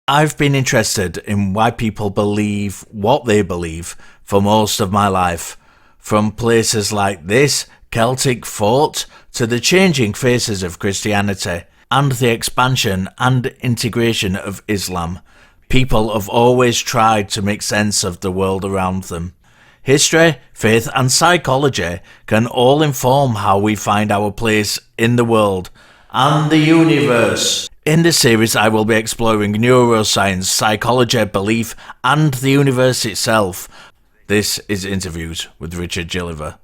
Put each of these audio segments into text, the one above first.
I've been interested in why people believe what they believe for most of my life, from places like this Celtic fort to the changing faces of Christianity and the expansion and integration of Islam. People have always tried to make sense of the world around them. History, faith and psychology can all inform how we find our place in the world and the universe. In this series I will be exploring neuroscience, psychology, belief and the universe itself. This is Interviews with Richard Gilliver.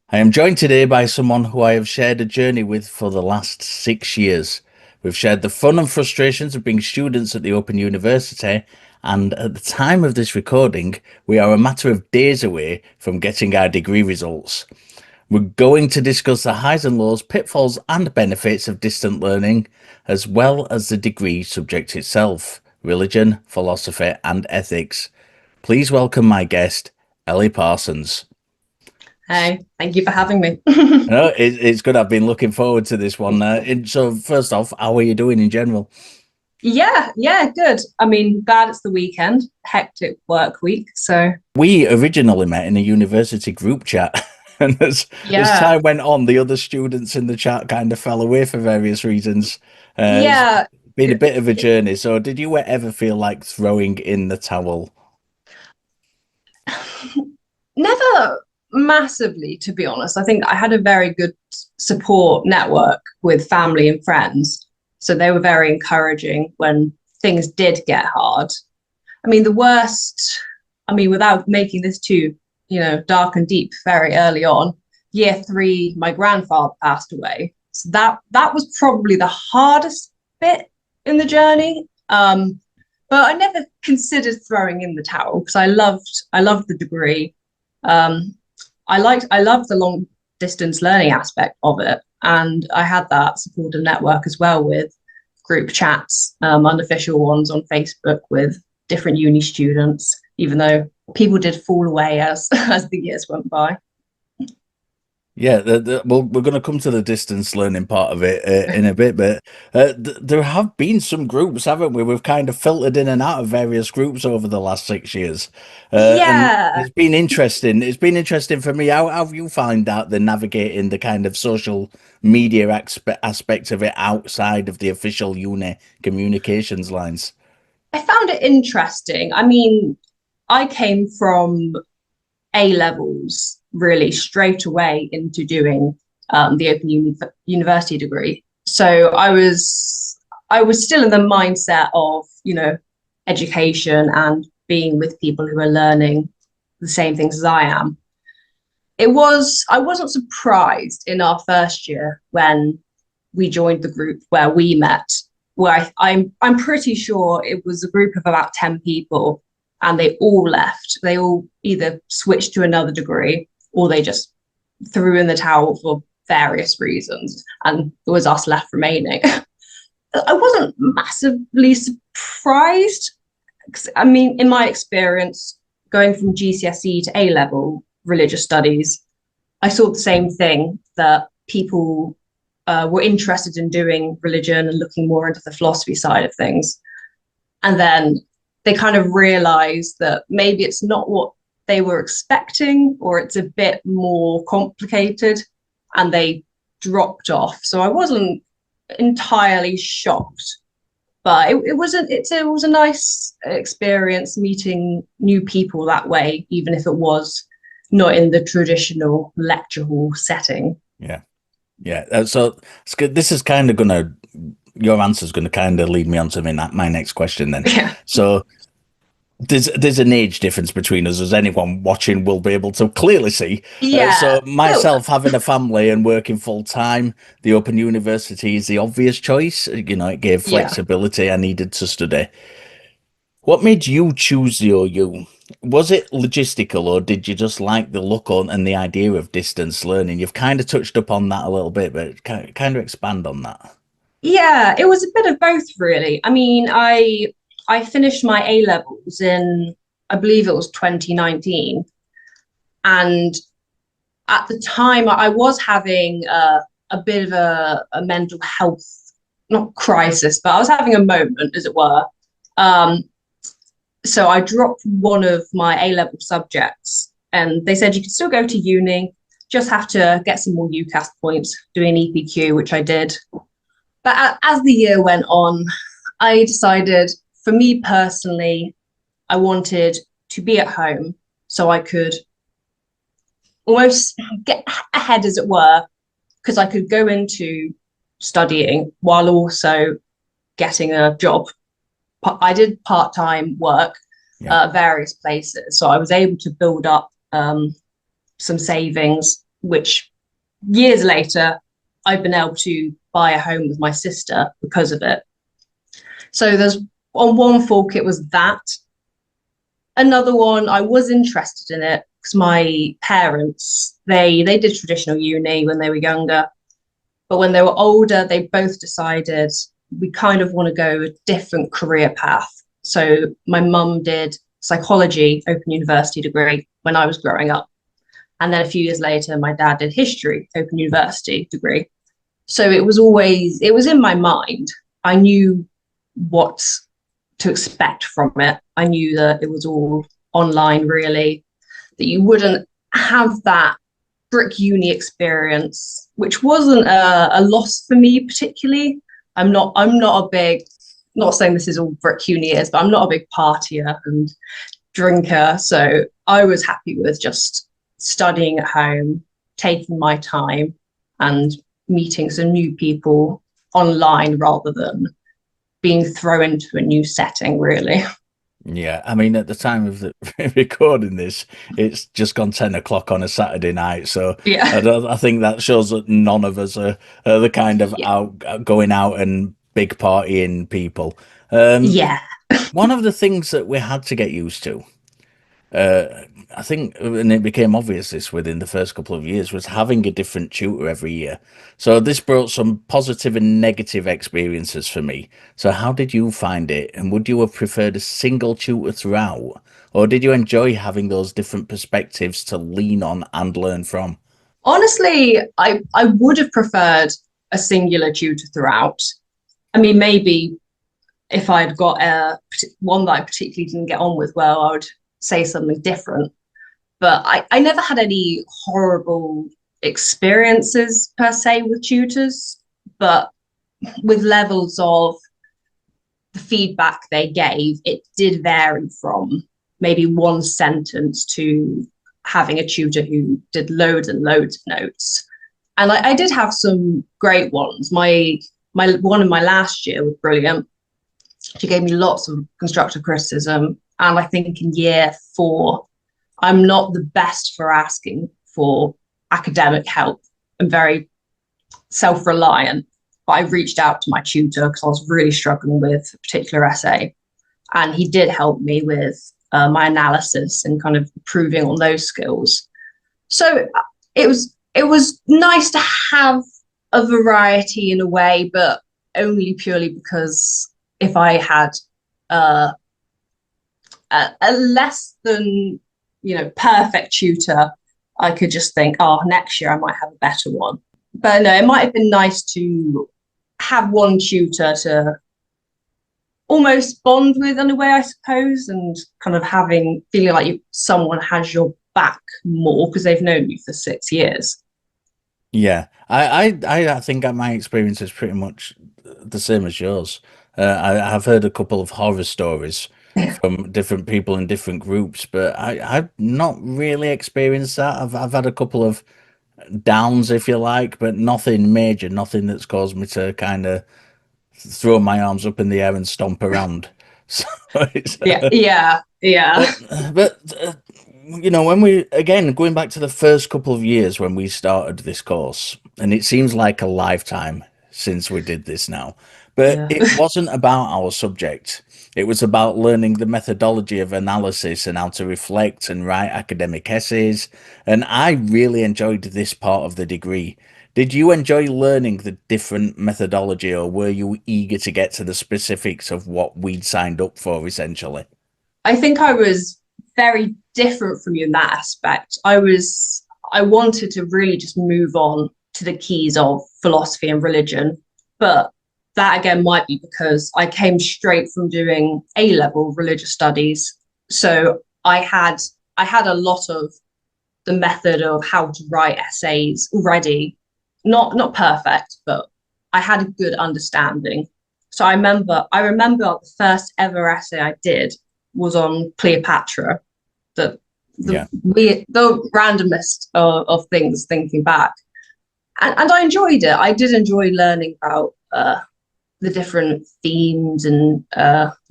I am joined today by someone who I have shared a journey with for the last 6 years. We've shared the fun and frustrations of being students at the Open University, and at the time of this recording, we are a matter of days away from getting our degree results. We're going to discuss the highs and lows, pitfalls and benefits of distant learning, as well as the degree subject itself, religion, philosophy and ethics. Please welcome my guest, Ellie Parsons. Hey, thank you for having me. No, it's good. I've been looking forward to this one. So first off, how are you doing in general? Yeah, good. I mean, glad it's the weekend, hectic work week. So We originally met in a university group chat, and as yeah, time went on, the other students in the chat kind of fell away for various reasons. It's yeah, been a bit of a journey. So did you ever feel like throwing in the towel? never massively, to be honest. I think I had a very good support network with family and friends. So they were very encouraging when things did get hard. I mean, the worst, without making this too, dark and deep very early on, year three, my grandfather passed away. So that was probably the hardest bit in the journey. But I never considered throwing in the towel because I loved the degree. I loved the long distance learning aspect of it, and I had that supportive network as well with group chats, unofficial ones on Facebook with different uni students, even though people did fall away as as the years went by. Yeah, well, we're going to come to the distance learning part of it in a bit, but there have been some groups, haven't we? We've kind of filtered in and out of various groups over the last 6 years, and Yeah, it's been interesting. It's been interesting for me. How have you found out the navigating the kind of social media aspect of it outside of the official uni communications lines? I found it interesting. I mean, I came from A levels really straight away into doing the University degree. So I was still in the mindset of education and being with people who are learning the same things as I am. I wasn't surprised in our first year when we joined the group where we met, where I'm pretty sure it was a group of about 10 people, and they all left. They all either switched to another degree or they just threw in the towel for various reasons, and it was us left remaining. I wasn't massively surprised. I mean, in my experience, going from GCSE to A level religious studies, I saw the same thing, that people were interested in doing religion and looking more into the philosophy side of things. And then they kind of realized that maybe it's not what they were expecting, or it's a bit more complicated, and they dropped off. So I wasn't entirely shocked, But it was a nice experience meeting new people that way, even if it was not in the traditional lecture hall setting. Yeah. Yeah. So it's good. This is kind of gonna your answer is gonna kind of lead me on to my next question then. Yeah. So there's an age difference between us, as anyone watching will be able to clearly see. Yeah. So myself having a family and working full time, the Open University is the obvious choice. You know, it gave Yeah. flexibility I needed to study. What made you choose the OU? Was it logistical, or did you just like the look on and the idea of distance learning? You've kind of touched upon that a little bit, but kind of expand on that. Yeah, it was a bit of both, really. I mean, I finished my A levels in, I believe it was 2019, and at the time I was having a bit of a mental health, not crisis, but I was having a moment, as it were. Um, so I dropped one of my A level subjects, and they said you could still go to uni, just have to get some more UCAS points, doing EPQ, which I did. But as the year went on, I decided, for me personally, I wanted to be at home so I could almost get ahead, as it were, because I could go into studying while also getting a job. I did part-time work Yeah. at various places, so I was able to build up some savings, which years later I've been able to buy a home with my sister because of it. So there's on one fork it was that. Another one, I was interested in it because my parents, they did traditional uni when they were younger, but when they were older, they both decided we kind of want to go a different career path. So my mum did psychology, Open University degree when I was growing up. And then a few years later, my dad did history, Open University degree. So it was in my mind. I knew what to expect from it. I knew that it was all online, really, that you wouldn't have that brick uni experience, which wasn't a loss for me particularly. I'm not a big, not saying this is all brick uni is, but I'm not a big partier and drinker. So I was happy with just studying at home, taking my time and meeting some new people online rather than being thrown into a new setting, really. Yeah, I mean, at the time of the recording this, it's just gone 10 o'clock on a Saturday night. So Yeah. I think that shows that none of us are the kind of Yeah. going out and big partying people. Um, Yeah. One of the things that we had to get used to, I think, and it became obvious this within the first couple of years, was having a different tutor every year. So this brought some positive and negative experiences for me. So how did you find it? And would you have preferred a single tutor throughout? Or did you enjoy having those different perspectives to lean on and learn from? Honestly, I would have preferred a singular tutor throughout. I mean, maybe if I'd got one that I particularly didn't get on with well, I would say something different. But I never had any horrible experiences per se with tutors, but with levels of the feedback they gave, it did vary from maybe one sentence to having a tutor who did loads and loads of notes. And I did have some great ones. My one in my last year was brilliant. She gave me lots of constructive criticism. And I think in year 4, I'm not the best for asking for academic help. I'm very self-reliant, but I reached out to my tutor because I was really struggling with a particular essay, and he did help me with my analysis and kind of improving on those skills. So it was nice to have a variety in a way, but only purely because if I had uh, a less than perfect tutor, I could just think, oh, next year I might have a better one. But no, it might have been nice to have one tutor to almost bond with in a way, I suppose, and kind of feeling like someone has your back more because they've known you for 6 years. Yeah, I think that my experience is pretty much the same as yours. I've heard a couple of horror stories from different people in different groups, but I've not really experienced that. I've had a couple of downs, if you like, but nothing major, nothing that's caused me to kind of throw my arms up in the air and stomp around. So it's, Yeah, yeah, yeah, but but you know, when we again going back to the first couple of years when we started this course, and it seems like a lifetime since we did this now, but yeah. it wasn't about our subject. It was about learning the methodology of analysis and how to reflect and write academic essays. And I really enjoyed this part of the degree. Did you enjoy learning the different methodology, or were you eager to get to the specifics of what we'd signed up for, essentially? I think I was very different from you in that aspect. I wanted to really just move on to the keys of philosophy and religion, but that again might be because I came straight from doing A-level religious studies. So I had a lot of the method of how to write essays already. Not perfect, but I had a good understanding. So I remember the first ever essay I did was on Cleopatra, Yeah. the randomest of things thinking back. And I enjoyed it. I did enjoy learning about the different themes and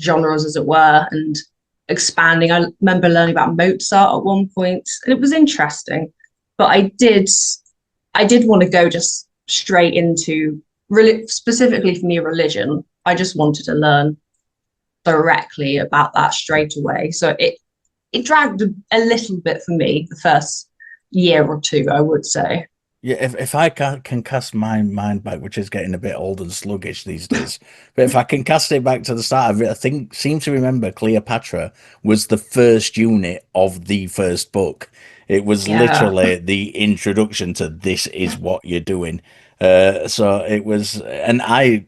genres, as it were, and expanding. I remember learning about Mozart at one point, and it was interesting. But I did want to go just straight into really specifically for me religion. I just wanted to learn directly about that straight away. So it dragged a little bit for me the first year or two, I would say. Yeah, if I can cast my mind back, which is getting a bit old and sluggish these days, but if I can cast it back to the start of it, I think seem to remember Cleopatra was the first unit of the first book. It was Yeah, literally the introduction to this is what you're doing. So it was, and I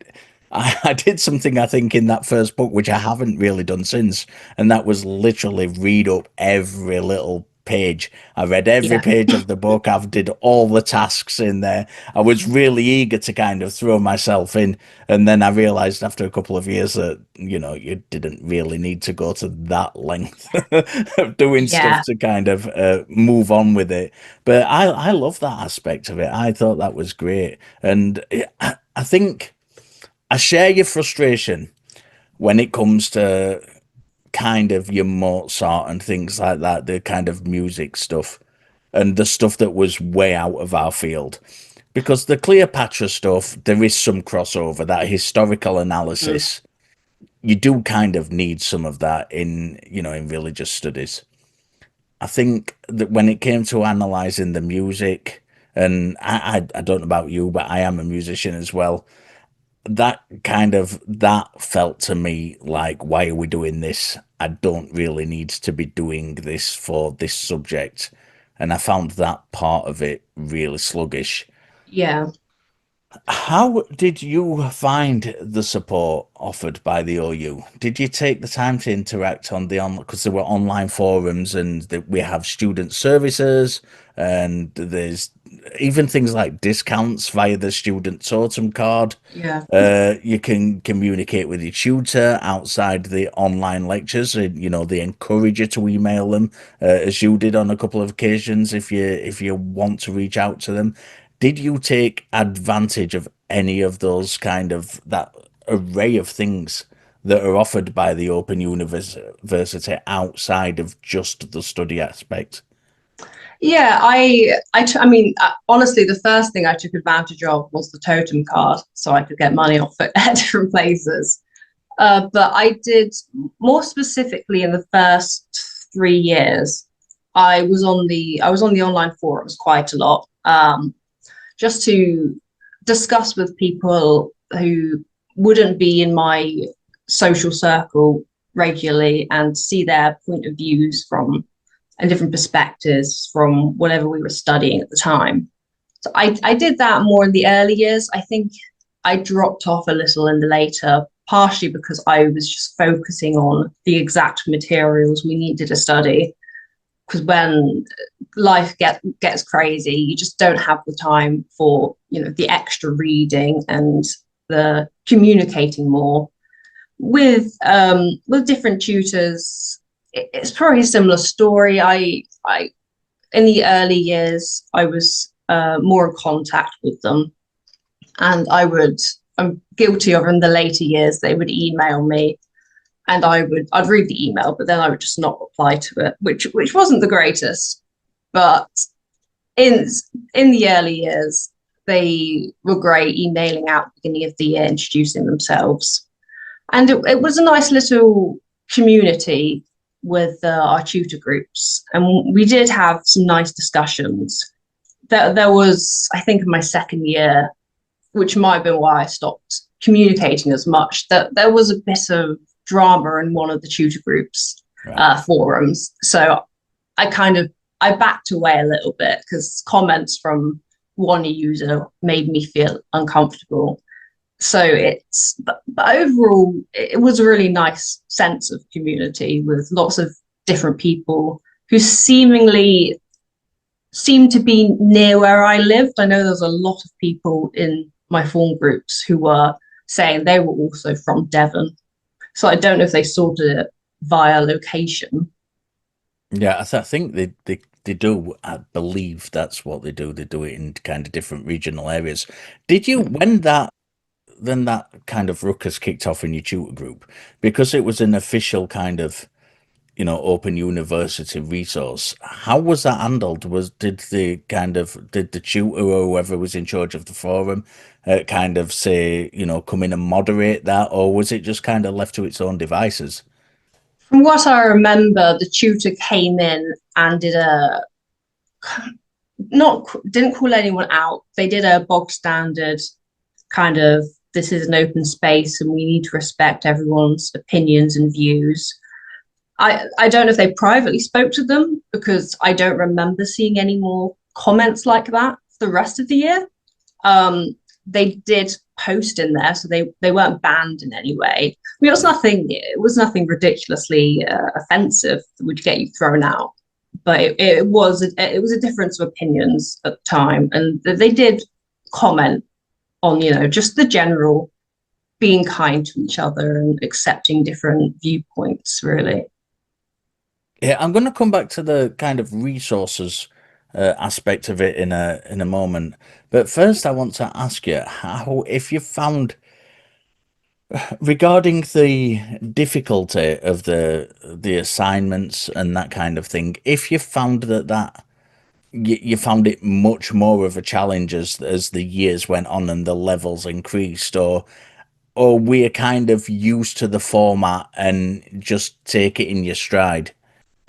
did something I think in that first book which I haven't really done since, and that was literally read up every little page. I read every yeah, page of the book. I've did all the tasks in there. I was really eager to kind of throw myself in, and then I realized after a couple of years that you didn't really need to go to that length of doing stuff yeah, to kind of move on with it. But I love that aspect of it. I thought that was great, and I think I share your frustration when it comes to kind of your Mozart and things like that, the kind of music stuff and the stuff that was way out of our field. Because the Cleopatra stuff, there is some crossover, that historical mm, analysis. You do kind of need some of that in religious studies. I think that when it came to analysing the music, and I don't know about you, but I am a musician as well, that felt to me like, why are we doing this? I don't really need to be doing this for this subject. And I found that part of it really sluggish. yeah. How did you find the support offered by the OU? Did you take the time to interact on the online, because there were online forums and we have student services, and there's even things like discounts via the student totem card. Yeah. You can communicate with your tutor outside the online lectures. They encourage you to email them, as you did on a couple of occasions if you want to reach out to them. Did you take advantage of any of those kind of that array of things that are offered by the Open University outside of just the study aspect? Yeah, I mean, honestly, the first thing I took advantage of was the totem card, so I could get money off it at different places. But I did more specifically in the first 3 years. I was on the online forums quite a lot, just to discuss with people who wouldn't be in my social circle regularly and see their point of views from and different perspectives from whatever we were studying at the time. So I did that more in the early years. I think I dropped off a little in the later, partially because I was just focusing on the exact materials we needed to study. Because when gets crazy, you just don't have the time for the extra reading and the communicating more. with different tutors, it's probably a similar story. I in the early years, I was more in contact with them, and I'm guilty of in the later years, they would email me, and I'd read the email, but then I would just not reply to it, which wasn't the greatest. But in in the early years, they were great, emailing out at the beginning of the year, introducing themselves, and it was a nice little community with our tutor groups, and we did have some nice discussions. There was, I think, in my second year, which might have been why I stopped communicating as much, that there was a bit of drama in one of the tutor groups Right. forums. So I backed away a little bit because comments from one user made me feel uncomfortable. So but overall, it was a really nice sense of community with lots of different people who seemingly seemed to be near where I lived. I know there's a lot of people in my form groups who were saying they were also from Devon. So I don't know if they sorted it via location. Yeah, I think they do. I believe that's what they do. They do it in kind of different regional areas. Did you, when that then that kind of ruckus kicked off in your tutor group, because it was an official kind of, open university resource, how was that handled? Did the tutor or whoever was in charge of the forum kind of say, come in and moderate that, or was it just kind of left to its own devices? From what I remember, the tutor came in and did a not didn't call anyone out. They did a bog standard kind of, this is an open space and we need to respect everyone's opinions and views. I don't know if they privately spoke to them because I don't remember seeing any more comments like that for the rest of the year. They did post in there, so they weren't banned in any way. I mean, it was nothing ridiculously offensive that would get you thrown out, but it was a difference of opinions at the time, and they did comment on, just the general being kind to each other and accepting different viewpoints, really. Yeah, I'm going to come back to the kind of resources aspect of it in a moment. But first, I want to ask you how, if you found, regarding the difficulty of the assignments and that kind of thing, if you found you found it much more of a challenge as the years went on and the levels increased, or we're kind of used to the format and just take it in your stride.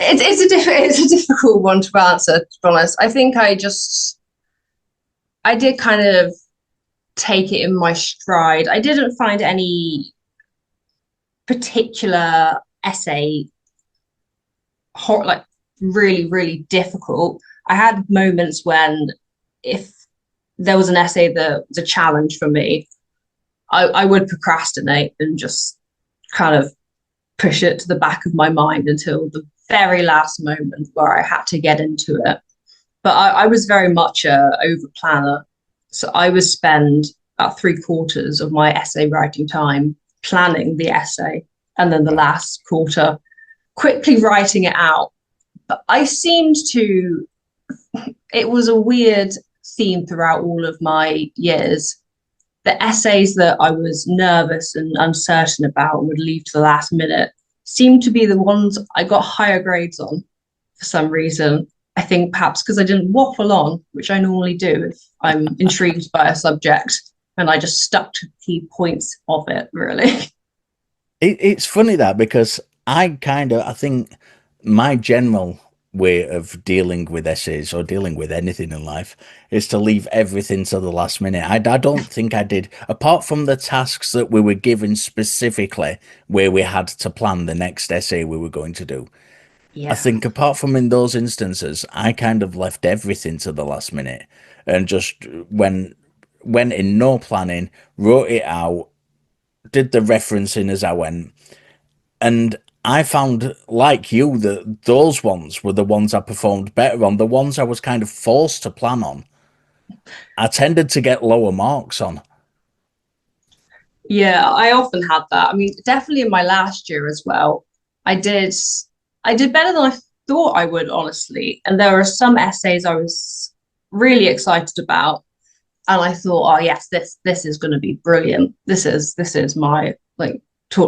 It's a difficult one to answer, to be honest. I think I did kind of take it in my stride. I didn't find any particular essay like really, really difficult. I had moments when, if there was an essay that was a challenge for me, I would procrastinate and just kind of push it to the back of my mind until the very last moment where I had to get into it. But I was very much a over planner. So I would spend about 3/4 of my essay writing time planning the essay, and then the last quarter quickly writing it out. But it was a weird theme throughout all of my years. The essays that I was nervous and uncertain about and would leave to the last minute seemed to be the ones I got higher grades on for some reason. I think perhaps because I didn't waffle on, which I normally do if I'm intrigued by a subject, and I just stuck to key points of it, really. It's funny that, because I think my general way of dealing with essays or dealing with anything in life is to leave everything to the last minute. I don't think I did, apart from the tasks that we were given specifically where we had to plan the next essay we were going to do. I Yeah. think apart from in those instances, I kind of left everything to the last minute and just went in no planning, wrote it out, did the referencing as I went, and I found, like you, that those ones were the ones I performed better on. The ones I was kind of forced to plan on, I tended to get lower marks on. Yeah, I often had that. I mean, definitely in my last year as well. I did I did better than I thought I would, honestly. And there were some essays I was really excited about. And I thought, oh yes, this is going to be brilliant. This is my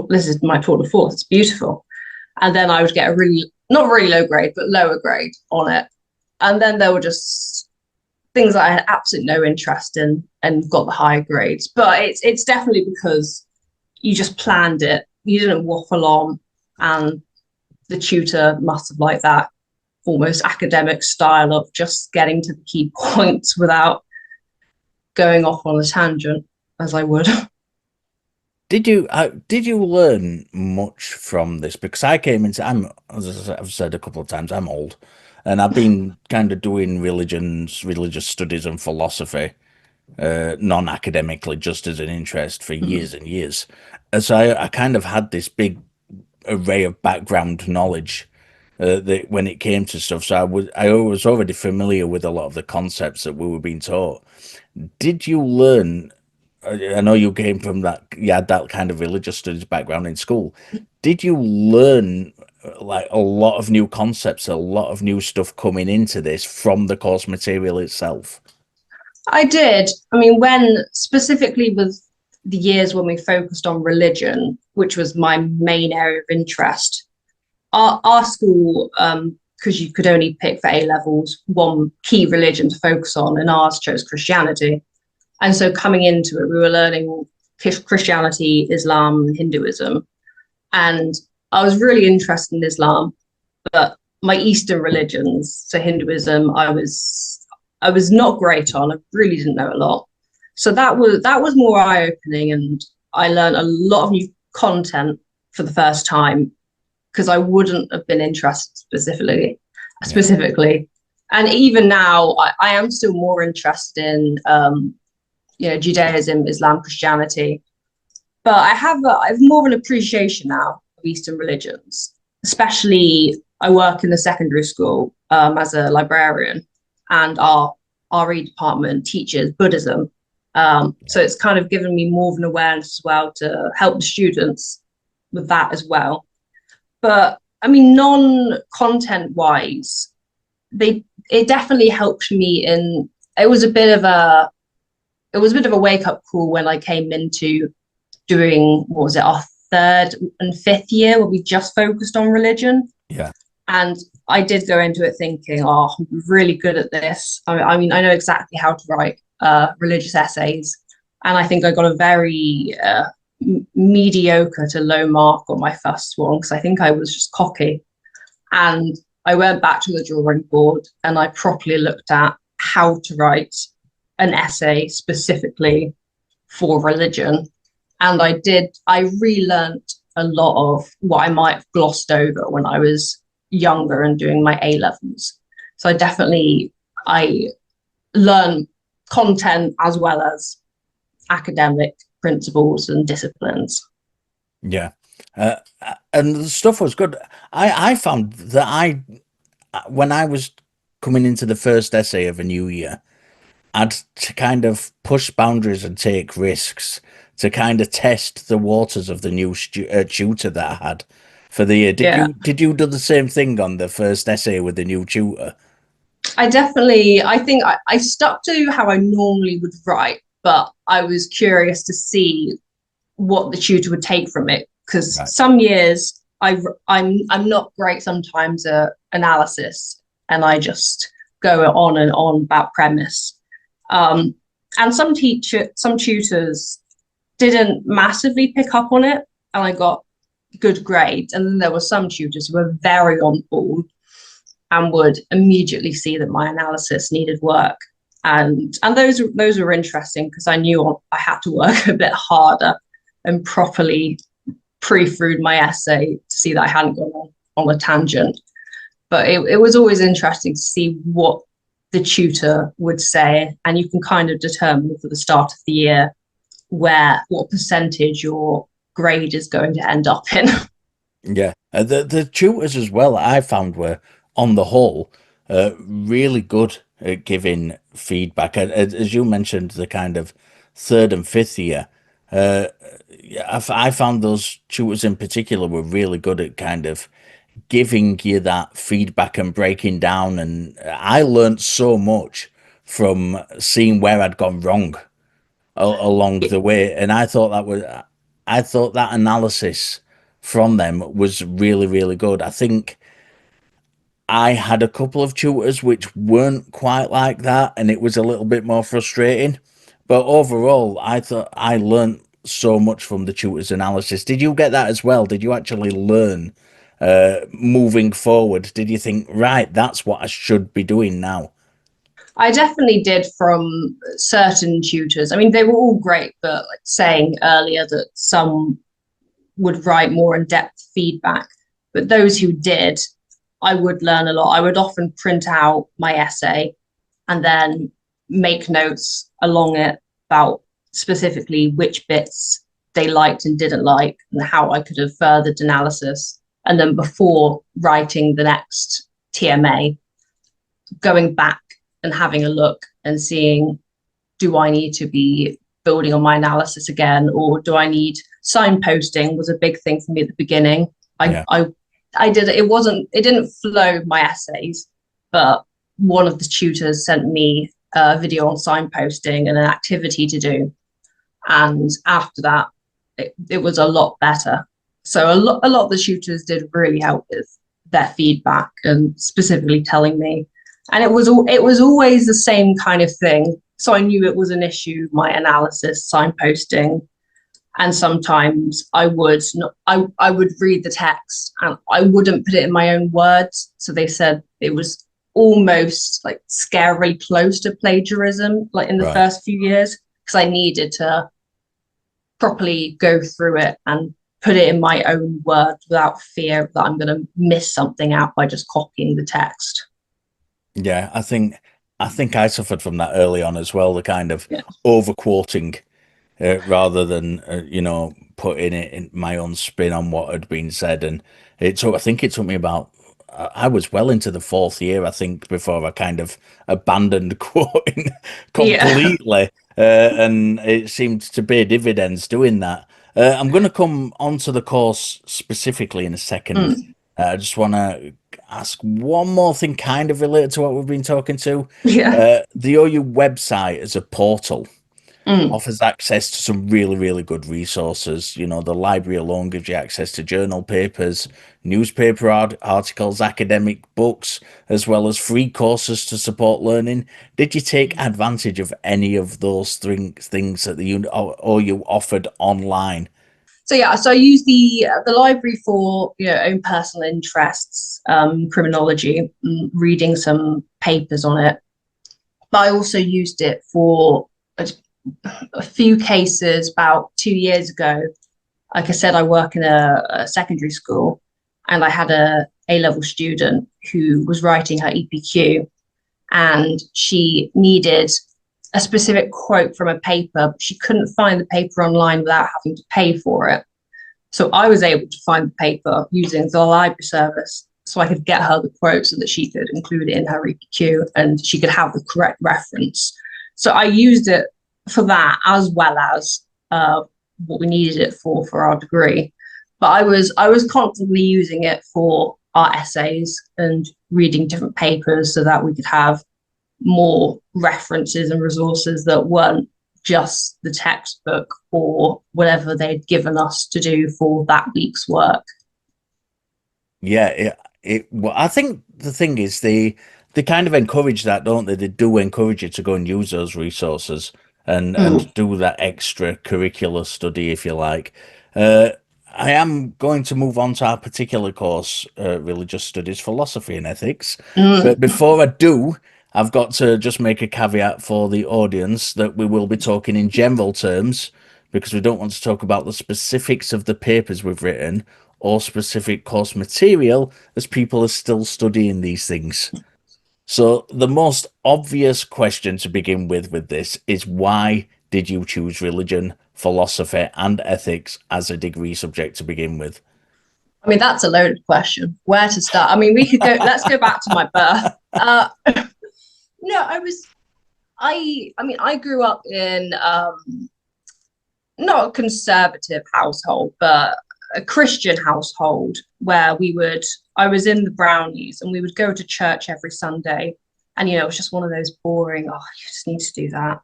this is my tour de force. It's beautiful. And then I would get a really not really low grade, but lower grade on it. And then there were just things that I had absolutely no interest in and got the higher grades. But it's definitely because you just planned it. You didn't waffle on, and the tutor must have liked that almost academic style of just getting to the key points without going off on a tangent as I would. Did you learn much from this? Because I came into I'm as I've said a couple of times, I'm old, and I've been kind of doing religious studies and philosophy, non-academically, just as an interest for years and years. And so I kind of had this big array of background knowledge that when it came to stuff. So I was already familiar with a lot of the concepts that we were being taught. Did you learn? I know you came from that, you had that kind of religious studies background in school. Did you learn like a lot of new concepts, a lot of new stuff coming into this from the course material itself? I did. I mean, when specifically with the years when we focused on religion, which was my main area of interest, our school, because you could only pick for A levels one key religion to focus on, and ours chose Christianity. And so coming into it, we were learning Christianity, Islam, and Hinduism. And I was really interested in Islam, but my Eastern religions, so Hinduism, I was not great on. I really didn't know a lot. So that was more eye-opening, and I learned a lot of new content for the first time because I wouldn't have been interested Yeah. specifically. And even now, I am still more interested in Judaism, Islam, Christianity. But I have more of an appreciation now of Eastern religions, especially I work in the secondary school as a librarian, and our RE department teaches Buddhism. So it's kind of given me more of an awareness as well to help the students with that as well. But I mean, non-content wise, they it definitely helped me in. It was a bit of a wake up call when I came into doing, what was it, our third and fifth year where we just focused on religion. Yeah. And I did go into it thinking, oh, I'm really good at this. I mean, I know exactly how to write religious essays. And I think I got a very mediocre to low mark on my first one because I think I was just cocky. And I went back to the drawing board and I properly looked at how to write an essay specifically for religion. And I relearned a lot of what I might have glossed over when I was younger and doing my A levels. So I learn content as well as academic principles and disciplines. Yeah. Uh, and the stuff was good. I found that when I was coming into the first essay of a new year, I'd to kind of push boundaries and take risks to kind of test the waters of the new tutor that I had for the year. Yeah, Did you do the same thing on the first essay with the new tutor? I think I stuck to how I normally would write, but I was curious to see what the tutor would take from it because Right. some years I'm not great sometimes at analysis, and I just go on and on about premise. Um, and some tutors didn't massively pick up on it, and I got good grades. And then there were some tutors who were very on board and would immediately see that my analysis needed work. And those were interesting because I knew I had to work a bit harder and properly proofread my essay to see that I hadn't gone on a tangent. But it was always interesting to see what the tutor would say, and you can kind of determine for the start of the year what percentage your grade is going to end up in. Yeah. The tutors as well, I found were on the whole really good at giving feedback. As you mentioned, the kind of third and fifth year, I found those tutors in particular were really good at kind of giving you that feedback and breaking down. And I learned so much from seeing where I'd gone wrong along the way. And I thought that analysis from them was really, really good. I think I had a couple of tutors which weren't quite like that, and it was a little bit more frustrating. But overall, I thought I learned so much from the tutor's analysis. Did you get that as well? Did you actually learn moving forward? Did you think, right, that's what I should be doing now? I definitely did from certain tutors. I mean, they were all great, but like saying earlier that some would write more in-depth feedback, but those who did, I would learn a lot. I would often print out my essay and then make notes along it about specifically which bits they liked and didn't like and how I could have furthered analysis. And then before writing the next TMA, going back and having a look and seeing, do I need to be building on my analysis again, or do I need signposting? Was a big thing for me at the beginning. Yeah. I did it. It didn't flow my essays, but one of the tutors sent me a video on signposting and an activity to do. And after that, it was a lot better. So a lot of the tutors did really help with their feedback and specifically telling me. And it was always the same kind of thing. So I knew it was an issue, my analysis, signposting. And sometimes I would not, I would read the text and I wouldn't put it in my own words. So they said it was almost like scarily close to plagiarism, like in the Right. first few years, because I needed to properly go through it and put it in my own words without fear that I'm going to miss something out by just copying the text. Yeah, I think I suffered from that early on as well, the kind of Yeah. over quoting rather than putting it in my own spin on what had been said. And I think it took me about I was well into the fourth year, I think, before I kind of abandoned quoting Yeah. completely, and it seemed to pay dividends doing that. I'm going to come onto the course specifically in a second. Mm. I just want to ask one more thing, kind of related to what we've been talking to. Yeah. The OU website as a portal Mm. offers access to some really, really good resources. You know, the library alone gives you access to journal papers, newspaper articles, academic books, as well as free courses to support learning. Did you take advantage of any of those things that or you offered online? So yeah, so I use the library for own personal interests, criminology, reading some papers on it. But I also used it for a few cases about 2 years ago. Like I said, I work in a secondary school, and I had a A-level student who was writing her EPQ, and she needed a specific quote from a paper, but she couldn't find the paper online without having to pay for it. So I was able to find the paper using the library service, so I could get her the quote so that she could include it in her EPQ and she could have the correct reference. So I used it for that as well as what we needed it for our degree. But I was constantly using it for our essays and reading different papers so that we could have more references and resources that weren't just the textbook or whatever they'd given us to do for that week's work. Yeah, well, I think the thing is they kind of encourage that, don't they? They do encourage you to go and use those resources Mm. and do that extra curricular study, if you like. Uh, I am going to move on to our particular course, religious studies, philosophy and ethics. But Mm. before I do, I've got to just make a caveat for the audience that we will be talking in general terms because we don't want to talk about the specifics of the papers we've written or specific course material as people are still studying these things. So the most obvious question to begin with this is why did you choose religion, philosophy and ethics as a degree subject to begin with? I mean, that's a loaded question. Where to start? I mean, we could go. Let's go back to my birth. No, I was. I mean, I grew up in not a conservative household, but a Christian household where I was in the Brownies and we would go to church every Sunday. And, it was just one of those boring, oh, you just need to do that.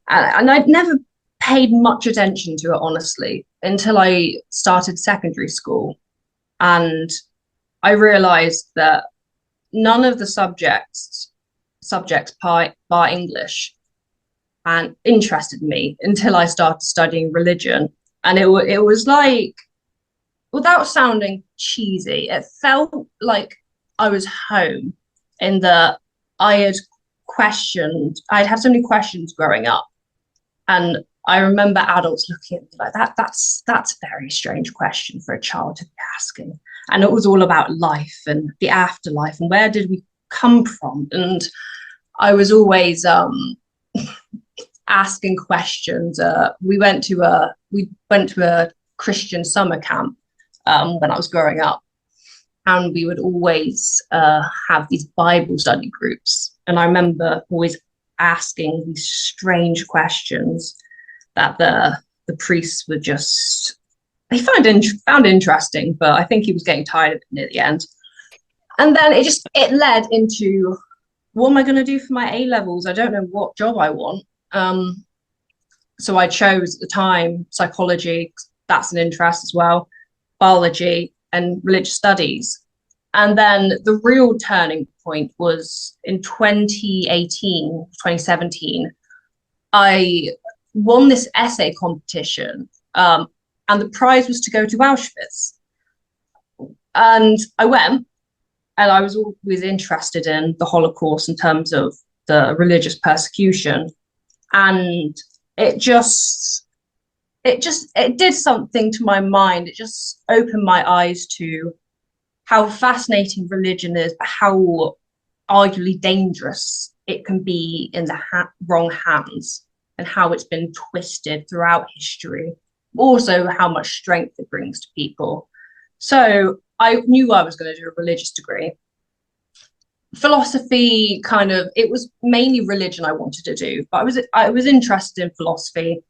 And I'd never paid much attention to it, honestly, until I started secondary school. And I realized that none of the subjects bar English and interested me until I started studying religion. And it was like, without sounding cheesy, it felt like I was home in that I'd had so many questions growing up. And I remember adults looking at me like that's a very strange question for a child to be asking. And it was all about life and the afterlife and where did we come from? And I was always asking questions. We went to a Christian summer camp when I was growing up, and we would always have these Bible study groups. And I remember always asking these strange questions that the priests were just found interesting, but I think he was getting tired of it near the end. And then it led into, what am I going to do for my A levels? I don't know what job I want. So I chose at the time psychology. That's an interest as well, biology and religious studies. And then the real turning point was in 2017. I won this essay competition, and the prize was to go to Auschwitz. And I went, and I was always interested in the Holocaust in terms of the religious persecution. And it did something to my mind. It just opened my eyes to how fascinating religion is, but how arguably dangerous it can be in the wrong hands, and how it's been twisted throughout history. Also, how much strength it brings to people. So I knew I was going to do a religious degree. Philosophy it was mainly religion I wanted to do, but I was interested in philosophy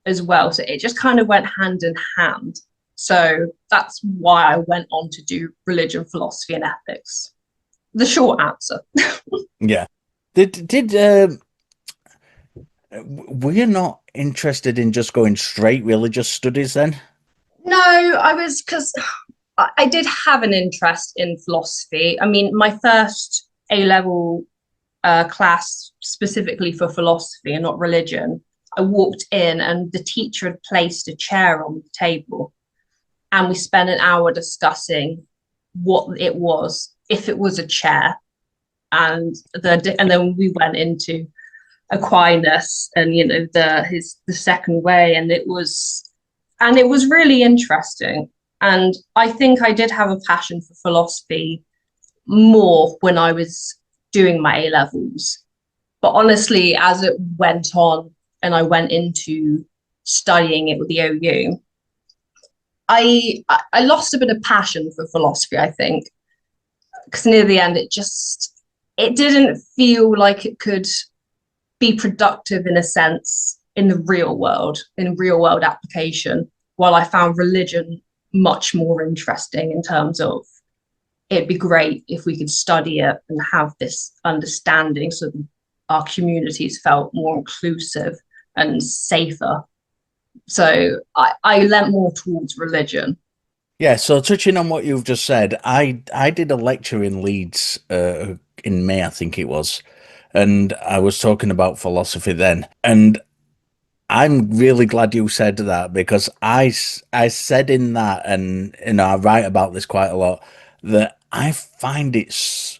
as well. So it just kind of went hand in hand. So that's why I went on to do religion, philosophy, and ethics. The short answer. Yeah. Were you not interested in just going straight religious studies then? No, because I did have an interest in philosophy. I mean, my first A-level class specifically for philosophy and not religion, I walked in and the teacher had placed a chair on the table. And we spent an hour discussing what it was, if it was a chair. And then we went into Aquinas and, the second way. And it was really interesting. And I think I did have a passion for philosophy more when I was doing my A levels. But honestly, as it went on and I went into studying it with the OU, I lost a bit of passion for philosophy, I think, because near the end, it didn't feel like it could be productive in a sense in the real world, in real world application, while I found religion much more interesting in terms of it'd be great if we could study it and have this understanding so that our communities felt more inclusive and safer. So I leant more towards religion. Yeah, so touching on what you've just said, I did a lecture in Leeds in May, I think it was, and I was talking about philosophy then. And I'm really glad you said that, because I said in that, and I write about this quite a lot, that I find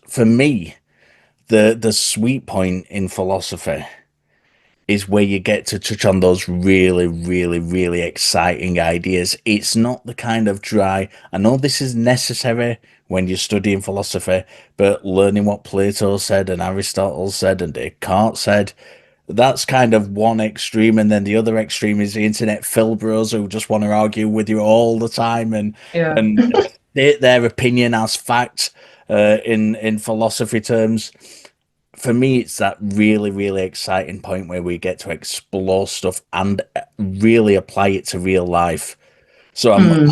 for me, the sweet point in philosophy is where you get to touch on those really, really, really exciting ideas. It's not the kind of dry, I know this is necessary when you're studying philosophy, but learning what Plato said and Aristotle said and Descartes said, that's kind of one extreme. And then the other extreme is the internet filbros who just want to argue with you all the time Yeah. and state their opinion as fact in philosophy terms. for me, it's that really, really exciting point where we get to explore stuff and really apply it to real life. So I'm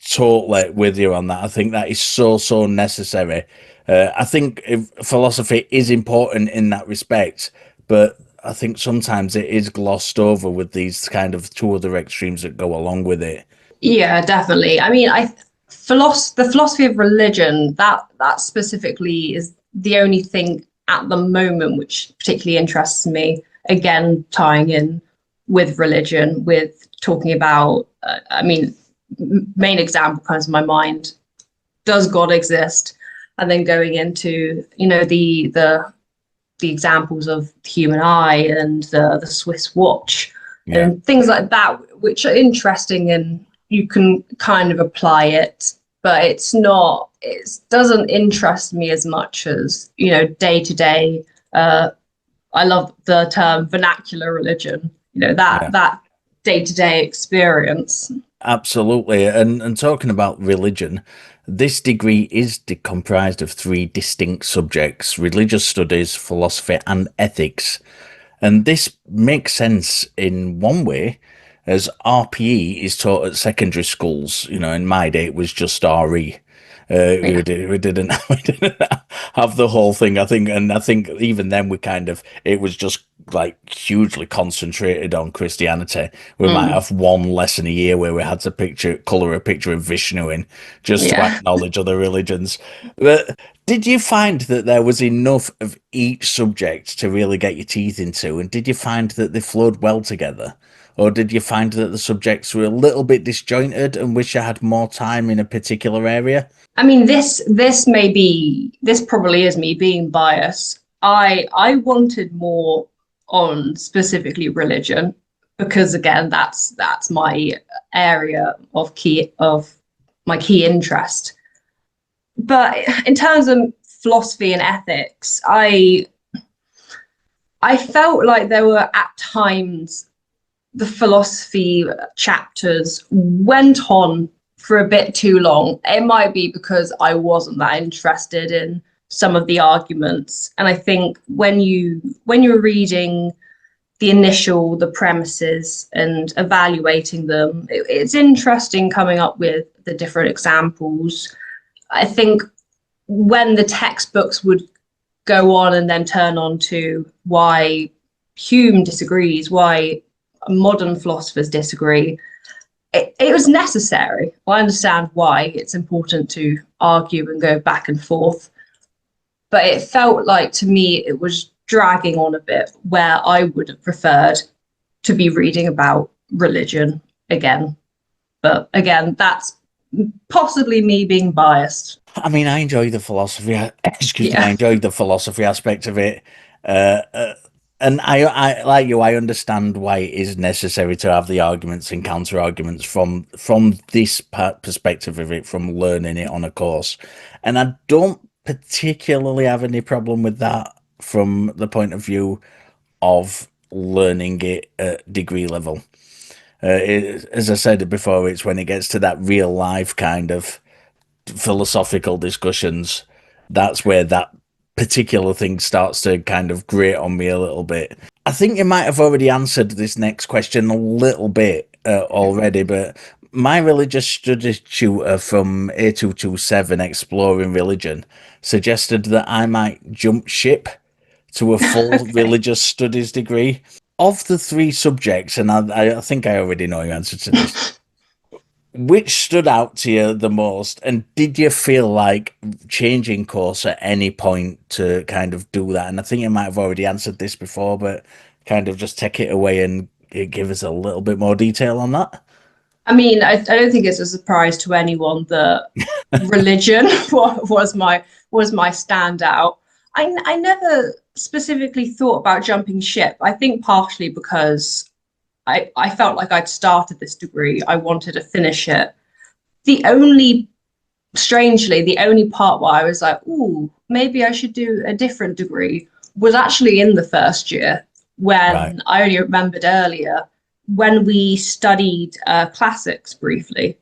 totally with you on that. I think that is so, so necessary. I think philosophy is important in that respect, but I think sometimes it is glossed over with these kind of two other extremes that go along with it. Yeah, definitely. I mean, the philosophy of religion, that specifically is the only thing at the moment which particularly interests me. Again, tying in with religion, with talking about, I mean, main example comes to my mind: does God exist? And then going into, the examples of the human eye and the Swiss watch Yeah, and things like that, which are interesting, and you can kind of apply it, but it doesn't interest me as much as, day to day. I love the term vernacular religion, yeah. that day to day experience. Absolutely. And talking about religion, this degree is comprised of three distinct subjects: religious studies, philosophy, and ethics. And this makes sense in one way, as RPE is taught at secondary schools. In my day, it was just RE. Yeah. We didn't we didn't have the whole thing. I think even then it was just like hugely concentrated on Christianity. We might Mm, have one lesson a year where we had to color a picture of Vishnu in just to yeah. acknowledge other religions. But did you find that there was enough of each subject to really get your teeth into, and did you find that they flowed well together? Or did you find that the subjects were a little bit disjointed and wish you had more time in a particular area? I mean, this probably is me being biased. I wanted more on specifically religion, because again, that's my area of my key interest. But in terms of philosophy and ethics, I felt like there were at times the philosophy chapters went on for a bit too long. It might be because I wasn't that interested in some of the arguments. And I think when you're reading the premises and evaluating them, it's interesting coming up with the different examples. I think when the textbooks would go on and then turn on to why Hume disagrees, why modern philosophers disagree, it was necessary. I understand why it's important to argue and go back and forth, but it felt like to me it was dragging on a bit, where I would have preferred to be reading about religion again. But again, that's possibly me being biased. I mean, I enjoy the philosophy. Excuse me, I Yeah. enjoy the philosophy aspect of it, uh, uh, and I like you. I understand why it is necessary to have the arguments and counter arguments from this perspective of it, from learning it on a course, and I don't particularly have any problem with that from the point of view of learning it at degree level. As I said before, it's when it gets to that real life kind of philosophical discussions, that's where that particular thing starts to kind of grate on me a little bit. I think you might have already answered this next question a little bit already, but my religious studies tutor from A227 Exploring Religion suggested that I might jump ship to a full Okay. religious studies degree. Of the three subjects, and I think I already know your answer to this, which stood out to you the most, and did you feel like changing course at any point to kind of do that? And I think you might have already answered this before, but kind of just take it away and give us a little bit more detail on that. I mean, I don't think it's a surprise to anyone that religion was my standout. I never specifically thought about jumping ship. I think partially because I felt like I'd started this degree. I wanted to finish it. The only part where I was like, ooh, maybe I should do a different degree, was actually in the first year, Right. when I only remembered earlier when we studied classics briefly.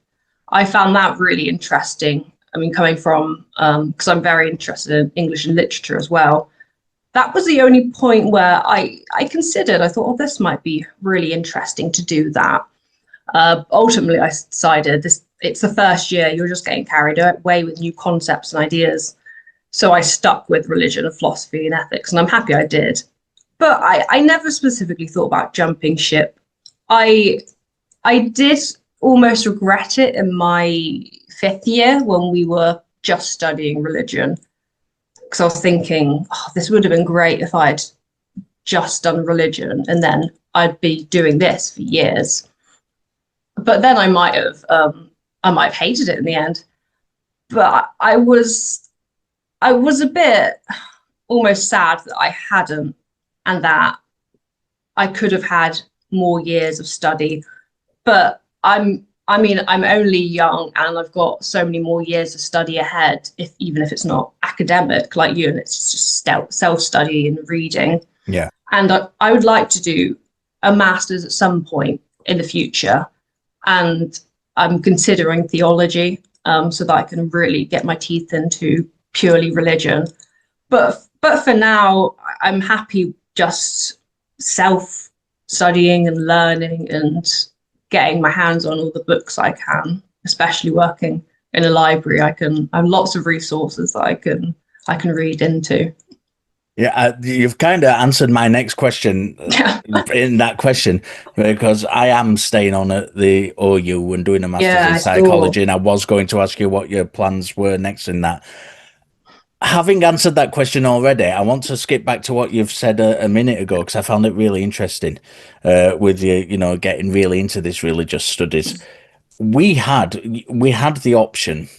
I found that really interesting. I mean, coming from, because I'm very interested in English and literature as well. that was the only point where I considered, I thought, oh, this might be really interesting to do that. Ultimately, I decided it's the first year, you're just getting carried away with new concepts and ideas. So I stuck with religion and philosophy and ethics, and I'm happy I did. But I never specifically thought about jumping ship. I did almost regret it in my 5th year when we were just studying religion. Because I was thinking, oh, this would have been great if I'd just done religion and then I'd be doing this for years. But then I might have hated it in the end. But I was a bit almost sad that I hadn't, and that I could have had more years of study. But I'm only young, and I've got so many more years of study ahead, even if it's not academic like you, and it's just self-study and reading. Yeah. And I would like to do a master's at some point in the future. And I'm considering theology, so that I can really get my teeth into purely religion. But for now, I'm happy just self-studying and learning and getting my hands on all the books I can, especially working in a library. I have lots of resources that I can read into. Yeah, you've kind of answered my next question in that question, because I am staying on at the OU and doing a master's in psychology, and I was going to ask you what your plans were next in that. Having answered that question already, I want to skip back to what you've said a minute ago, because I found it really interesting with you know, getting really into this religious studies. We had the option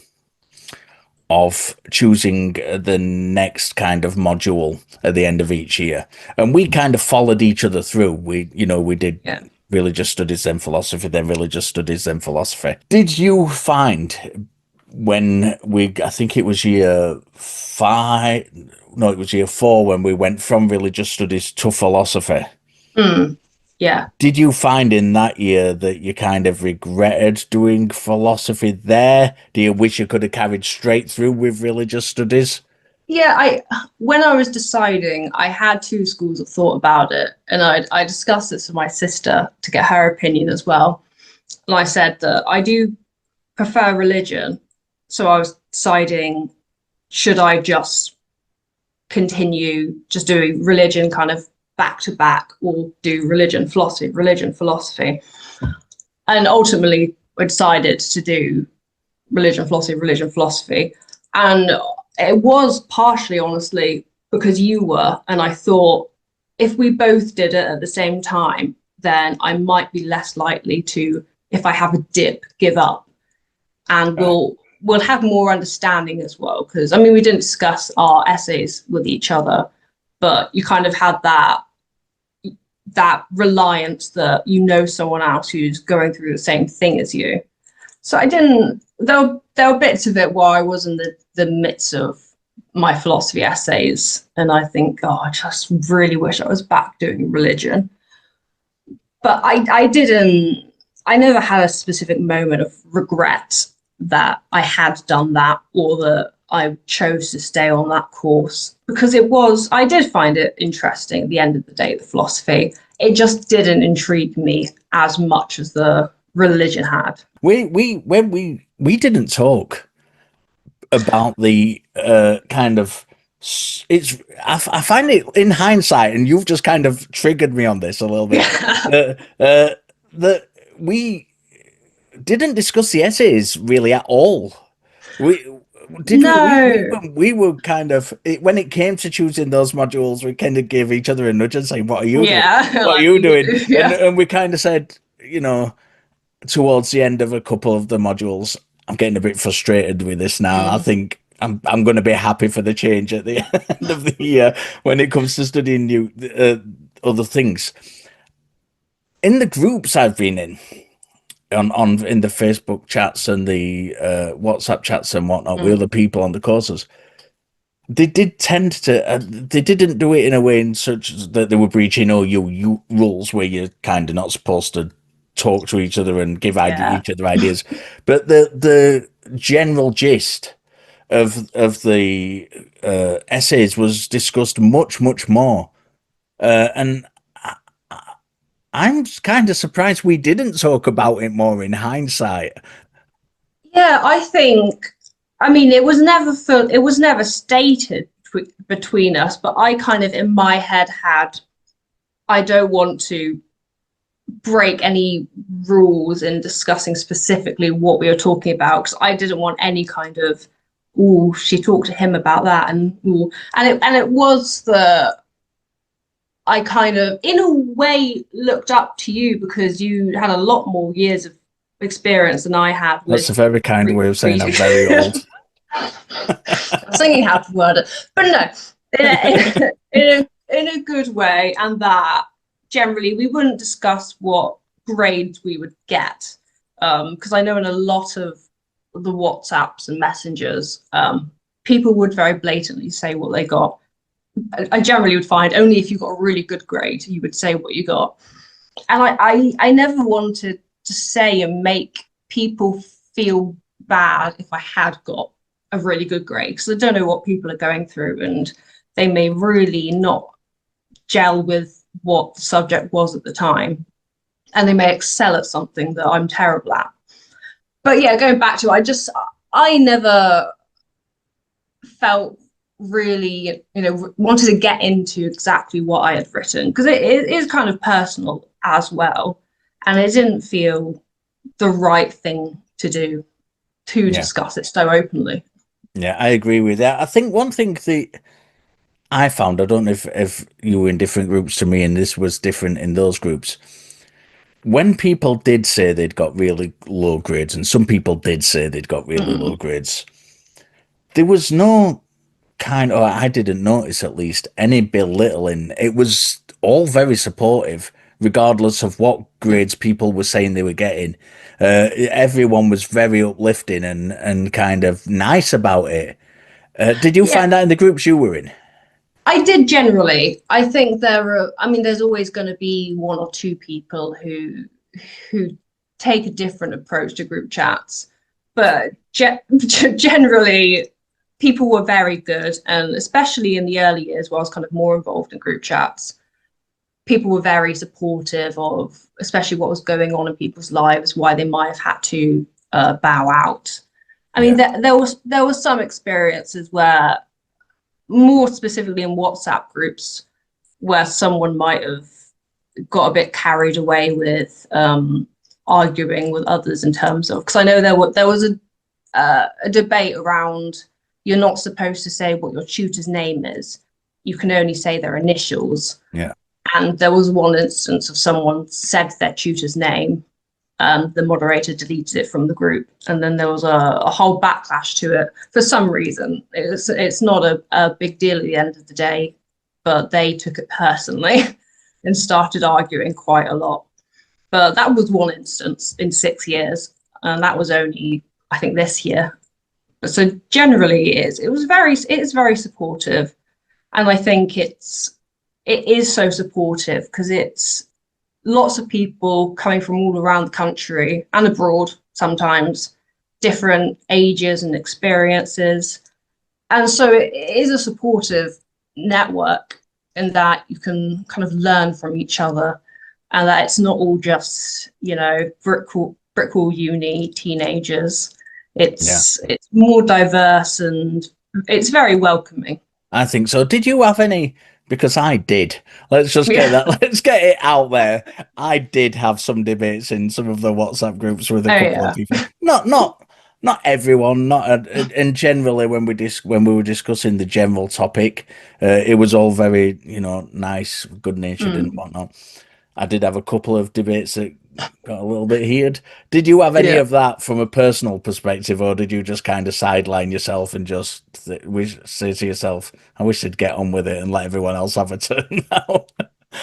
of choosing the next kind of module at the end of each year, and we kind of followed each other through. We did religious studies, then philosophy, then religious studies, then philosophy. Did you find when I think it was year 5, no, it was year 4 when we went from religious studies to philosophy? Yeah. Did you find in that year that you kind of regretted doing philosophy there? Do you wish you could have carried straight through with religious studies? Yeah, when I was deciding, I had 2 schools of thought about it, and I discussed this with my sister to get her opinion as well. And I said that I do prefer religion, so I was deciding, should I just continue just doing religion kind of back to back, or do religion philosophy. And ultimately I decided to do religion philosophy. And it was partially, honestly, because you were, and I thought if we both did it at the same time, then I might be less likely to, if I have a dip, give up. And we'll have more understanding as well, because I mean, we didn't discuss our essays with each other, but you kind of had that reliance that you know someone else who's going through the same thing as you. So I didn't, there were bits of it where I was in the midst of my philosophy essays, and I think, oh, I just really wish I was back doing religion. But I never had a specific moment of regret that I had done that, or that I chose to stay on that course, because I did find it interesting at the end of the day, the philosophy. It just didn't intrigue me as much as the religion had. We didn't talk about the kind of, I find it in hindsight, and you've just kind of triggered me on this a little bit, that we didn't discuss the essays really at all. We were kind of, when it came to choosing those modules, we kind of gave each other a nudge and saying, "What are you doing? What are you doing?" And we kind of said, you know, towards the end of a couple of the modules, I'm getting a bit frustrated with this now. I think I'm going to be happy for the change at the end of the year when it comes to studying new other things. In the groups I've been in the Facebook chats and the WhatsApp chats and whatnot with other people on the courses, they did tend to they didn't do it in a way in such that they were breaching OU rules where you're kind of not supposed to talk to each other and give each other ideas, but the general gist of the essays was discussed much more, and I'm kind of surprised we didn't talk about it more in hindsight. Yeah, I mean, it was never stated between us, but I kind of in my head had, I don't want to break any rules in discussing specifically what we were talking about because I didn't want any kind of, oh, she talked to him about that, and ooh. And it was the, I kind of in a way looked up to you because you had a lot more years of experience than I had That's with a very kind way of saying I'm very old. I'm thinking how to word it, but no, in a good way, and that generally we wouldn't discuss what grades we would get, because I know in a lot of the WhatsApps and messengers, people would very blatantly say what they got. I generally would find only if you got a really good grade you would say what you got, and I never wanted to say and make people feel bad if I had got a really good grade because I don't know what people are going through and they may really not gel with what the subject was at the time and they may excel at something that I'm terrible at. But yeah, going back to it, I never felt really, wanted to get into exactly what I had written because it is kind of personal as well. And it didn't feel the right thing to do to discuss it so openly. Yeah, I agree with that. I think one thing that I found, I don't know if you were in different groups to me and this was different in those groups, when people did say they'd got really low grades, and some people did say they'd got really low grades, there was no kind of, I didn't notice at least, any belittling. It was all very supportive, regardless of what grades people were saying they were getting. Everyone was very uplifting and kind of nice about it. Did you Yeah, find that in the groups you were in? I did generally. I think I mean, there's always going to be one or two people who take a different approach to group chats, but generally, people were very good, and especially in the early years, where I was kind of more involved in group chats, people were very supportive of, especially what was going on in people's lives, why they might have had to bow out. I mean, there was some experiences where more specifically in WhatsApp groups where someone might have got a bit carried away with arguing with others in terms of, because I know there was a debate around you're not supposed to say what your tutor's name is. You can only say their initials. Yeah. And there was one instance of someone said their tutor's name, the moderator deleted it from the group, and then there was a whole backlash to it for some reason. It's not a big deal at the end of the day, but they took it personally and started arguing quite a lot. But that was one instance in 6 years, and that was only, I think, this year. So generally, it is very supportive, and I think it is so supportive because it's lots of people coming from all around the country and abroad sometimes, different ages and experiences. And so it is a supportive network in that you can kind of learn from each other and that it's not all just, brick wall uni teenagers. It's more diverse and it's very welcoming. I think so. Did you have any? Because I did. Let's just get Yeah. that. Let's get it out there. I did have some debates in some of the WhatsApp groups with a Oh couple of yeah. people. Not everyone. Not and generally when we were discussing the general topic, it was all very nice, good natured and Mm. whatnot. I did have a couple of debates that got a little bit heated. Did you have any Yeah. of that from a personal perspective, or did you just kind of sideline yourself and just say to yourself, "I wish they'd get on with it and let everyone else have a turn now"?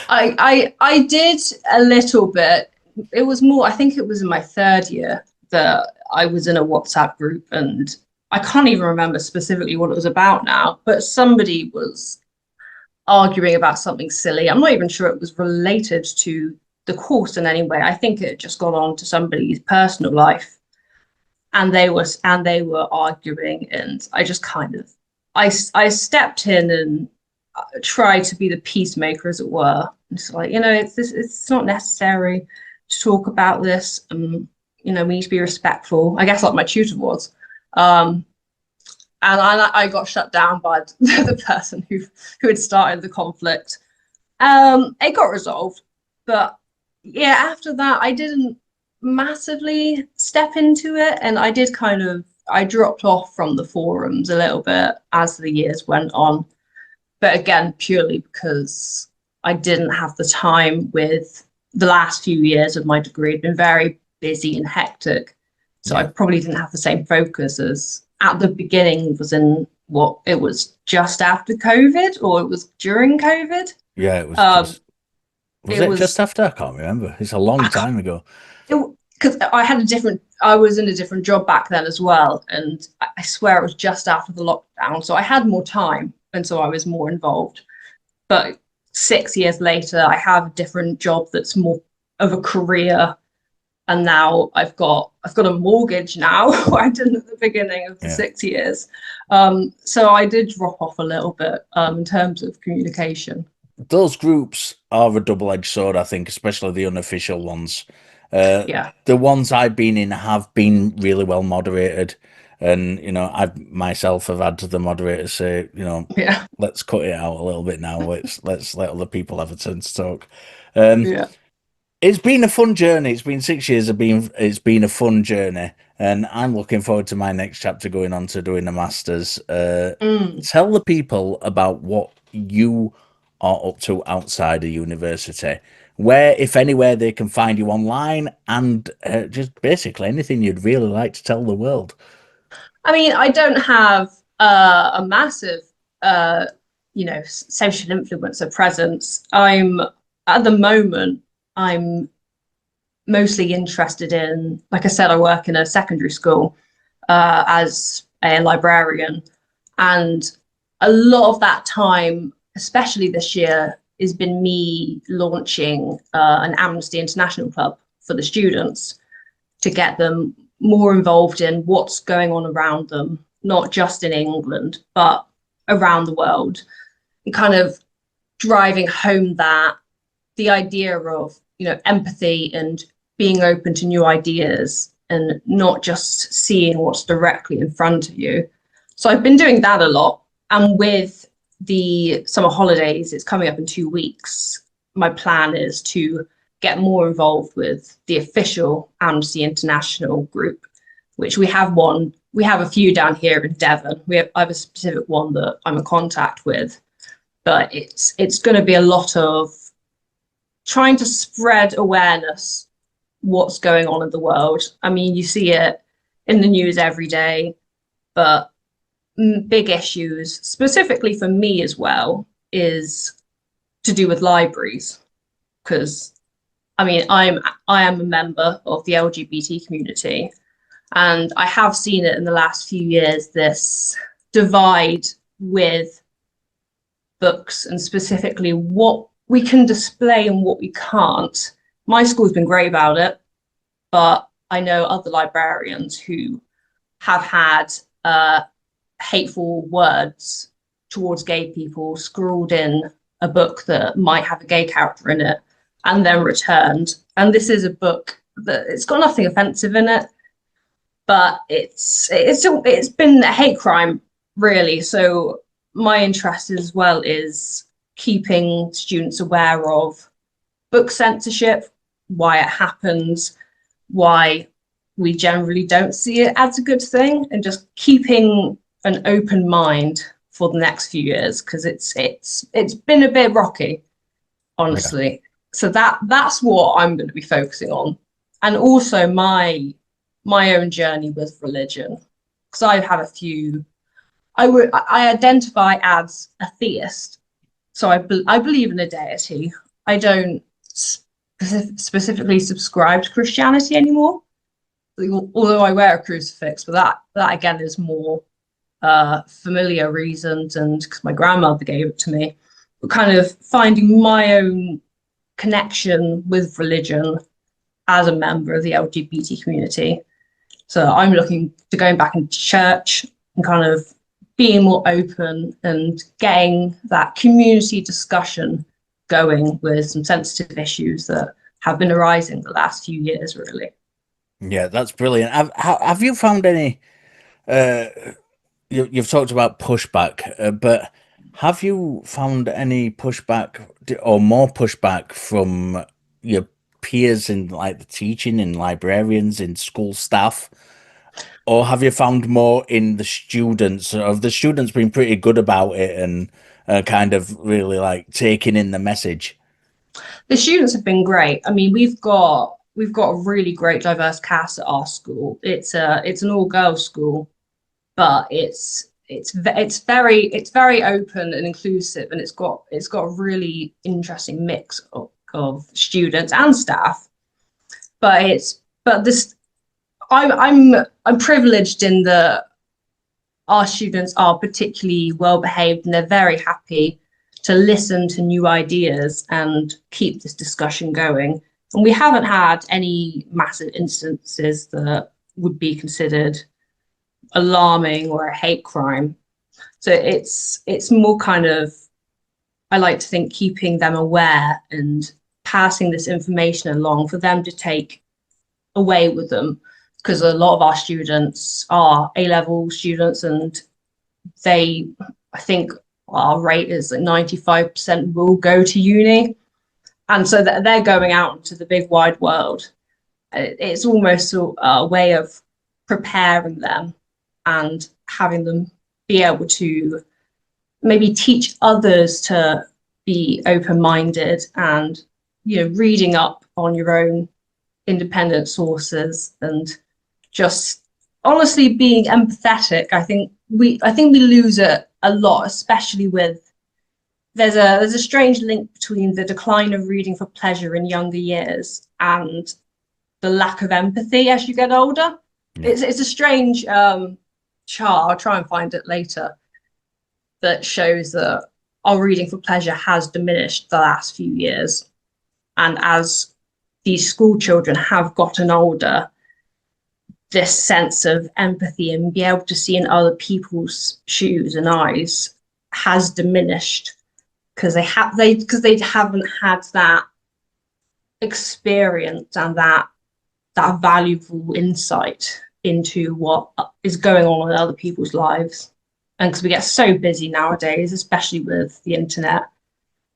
I did a little bit. It was more, I think it was in my third year that I was in a WhatsApp group and I can't even remember specifically what it was about now, but somebody was arguing about something silly. I'm not even sure it was related to the course in any way. I think it just got on to somebody's personal life. and they were arguing, and I just kind of I stepped in and tried to be the peacemaker, as it were. It's like, it's not necessary to talk about this, and we need to be respectful, I guess, like my tutor was. And I got shut down by the person who had started the conflict. It got resolved, but yeah, after that, I didn't massively step into it, and I dropped off from the forums a little bit as the years went on. But again, purely because I didn't have the time. With the last few years of my degree had been very busy and hectic, so I probably didn't have the same focus as at the beginning. Was in what it was just after COVID, or it was during COVID. Yeah, it was just after? I can't remember. It's a long time ago. Because I was in a different job back then as well, and I swear it was just after the lockdown, so I had more time, and so I was more involved. But 6 years later, I have a different job that's more of a career, and now I've got a mortgage now. I didn't at the beginning of the 6 years, so I did drop off a little bit in terms of communication. Those groups are a double-edged sword, I think, especially the unofficial ones. Yeah. The ones I've been in have been really well moderated, and I myself have had the moderators say, let's cut it out a little bit now. Let's let other people have a turn to talk. It's been a fun journey. It's been 6 years. It's been a fun journey, and I'm looking forward to my next chapter, going on to doing a master's. Tell the people about what you are up to outside of university, where, if anywhere, they can find you online, and just basically anything you'd really like to tell the world. I mean, I don't have a massive, social influencer presence. At the moment, I'm mostly interested in, like I said, I work in a secondary school as a librarian, and a lot of that time, especially this year, has been me launching an Amnesty International club for the students to get them more involved in what's going on around them, not just in England, but around the world, and kind of driving home that the idea of, empathy and being open to new ideas and not just seeing what's directly in front of you. So I've been doing that a lot. And with the summer holidays, it's coming up in 2 weeks, my plan is to get more involved with the official Amnesty International group, which we have one. We have a few down here in Devon. I have a specific one that I'm in contact with, but it's going to be a lot of trying to spread awareness what's going on in the world. I mean, you see it in the news every day, but big issues, specifically for me as well, is to do with libraries. Because, I mean, I am a member of the LGBT community, and I have seen it in the last few years, this divide with books, and specifically what we can display and what we can't. My school's been great about it, but I know other librarians who have had hateful words towards gay people scrawled in a book that might have a gay character in it and then returned. And this is a book that it's got nothing offensive in it, but it's been a hate crime, really. So my interest as well is keeping students aware of book censorship, why it happens, why we generally don't see it as a good thing, and just keeping an open mind for the next few years, because it's been a bit rocky, honestly. Yeah. So that's what I'm going to be focusing on, and also my own journey with religion, because I have a few. I identify as a theist, so I believe in a deity. I don't specifically subscribe to Christianity anymore, although I wear a crucifix, but that again is more familiar reasons, and because my grandmother gave it to me, but kind of finding my own connection with religion as a member of the LGBT community. So I'm looking to going back into church and kind of being more open and getting that community discussion going with some sensitive issues that have been arising the last few years, really. Yeah, that's brilliant. Have you found any? Uh, you've talked about pushback, but have you found any pushback or more pushback from your peers in like the teaching, in librarians, in school staff? Or have you found more in the students? Have the students been pretty good about it and kind of really like taking in the message? The students have been great. I mean, we've got a really great diverse cast at our school. It's an all girls school, but it's very open and inclusive, and it's got a really interesting mix of students and staff. But this I'm privileged in that our students are particularly well behaved, and they're very happy to listen to new ideas and keep this discussion going. And we haven't had any massive instances that would be considered alarming or a hate crime. So it's more kind of, I like to think, keeping them aware and passing this information along for them to take away with them, because a lot of our students are A-level students, and I think our rate is like 95% will go to uni. And so that they're going out into the big wide world. It's almost a way of preparing them and having them be able to maybe teach others to be open-minded and, reading up on your own independent sources and just honestly being empathetic. I think we lose it a lot, especially with there's a strange link between the decline of reading for pleasure in younger years and the lack of empathy as you get older. Yeah. It's a strange chart. I'll try and find it later, that shows that our reading for pleasure has diminished the last few years. And as these school children have gotten older, this sense of empathy and be able to see in other people's shoes and eyes has diminished, because they haven't had that experience and that valuable insight into what is going on in other people's lives. And because we get so busy nowadays, especially with the internet,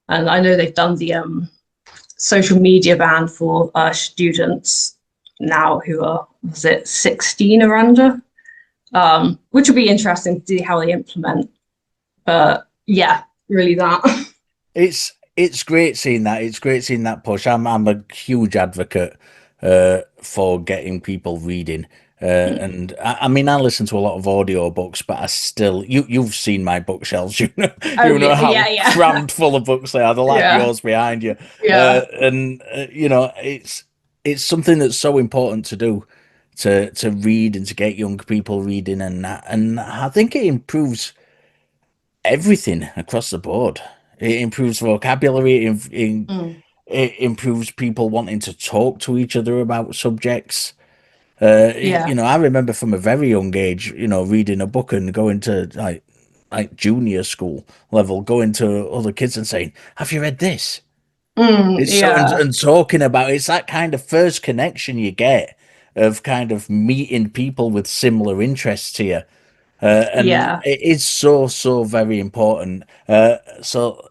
and I know they've done the social media ban for students now who are, was it 16 or under, which will be interesting to see how they implement. But yeah, really that. It's great seeing that. It's great seeing that push. I'm a huge advocate for getting people reading. And I mean, I listen to a lot of audiobooks, but I still, you've seen my bookshelves, Oh you know yeah, how yeah. crammed full of books they are. They're like Yeah. yours behind you. Yeah. And it's something that's so important to do, to read and to get young people reading, and I think it improves everything across the board. It improves vocabulary. Mm. It improves people wanting to talk to each other about subjects. Yeah. I remember from a very young age, reading a book and going to like junior school level, going to other kids and saying, "Have you read this?" It's so Yeah. and talking about it's that kind of first connection you get of kind of meeting people with similar interests to you. And Yeah. it is so, so very important. So,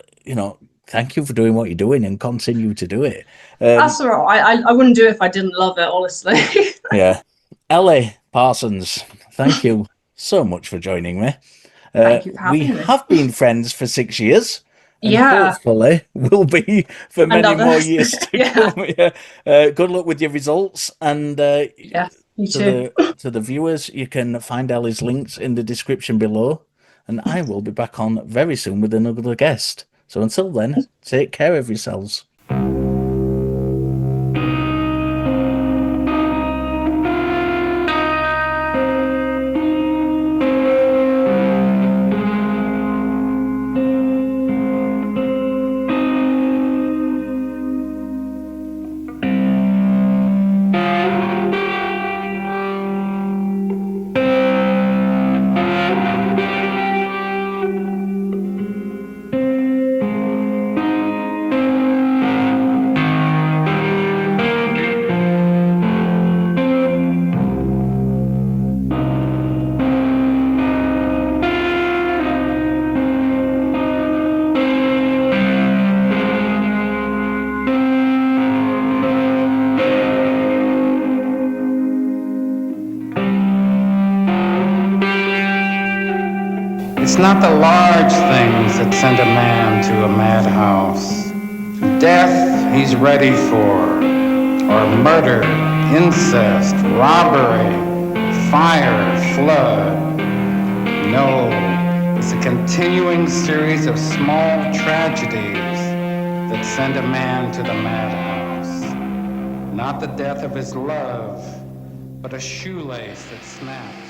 thank you for doing what you're doing and continue to do it. That's all right. I wouldn't do it if I didn't love it, honestly. Yeah. Ellie Parsons, thank you so much for joining me. Thank you for We having me. have been friends for 6 years and Yeah. hopefully will be for many more Another. years to Yeah. come. Yeah. Good luck with your results, and Yeah. You to too. the viewers, you can find Ellie's links in the description below, and I will be back on very soon with another guest. So until then, take care of yourselves. It's not the large things that send a man to a madhouse. Death he's ready for, or murder, incest, robbery, fire, flood. No, it's a continuing series of small tragedies that send a man to the madhouse. Not the death of his love, but a shoelace that snaps.